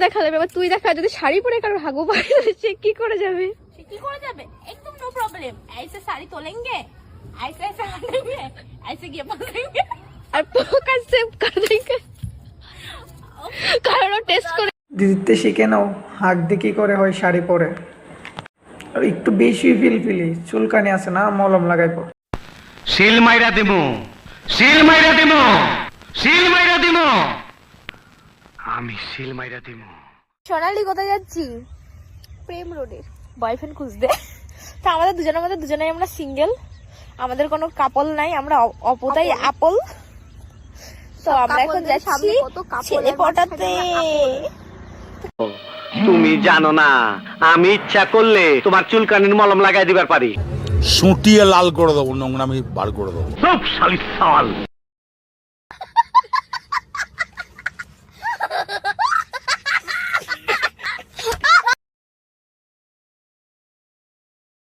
দেখা যাবে, এবার তুই দেখা যদি শাড়ি পরে কারোর হাগু পায় সে কি করে যাবে? সে কি করে যাবে? একদম নো প্রবলেম, ऐसे साड़ी तोलेंगे, ऐसे ऐसे करेंगे, ऐसे ये पकड़ेंगे আর ফোকাস সেভ করে দেंगे, কারণ টেস্ট করে। দিদিতে শিখে নাও হাঁক দিয়ে কি করে হয় শাড়ি পরে। আর একটু বেশি ফিলফিলি চুলকানি আছে না, মলম লাগাইবো। শিল মাইরা দিমু, শিল মাইরা দিমু, শিল মাইরা দিমু, আমি শিল মাইরা দিমু। সোনালি কোথায় যাচ্ছি? প্রেম রোডে বয়ফ্রেন্ড খুঁজতে। তা আমাদের দুজনের মধ্যে দুজনেই আমরা সিঙ্গেল, আমাদের কোনো কাপল নাই, আমরা অপদাই আপল। তো আমরা এখন যাচ্ছি ছেলে পটাতে। তুমি জানো না আমি ইচ্ছা করলে তোমার চুলকানির মলম লাগাই দিবার পারি। সুটিয়ে লাল করে দেবো, নোংরামি বার করে দেবো। সব শালি সাল।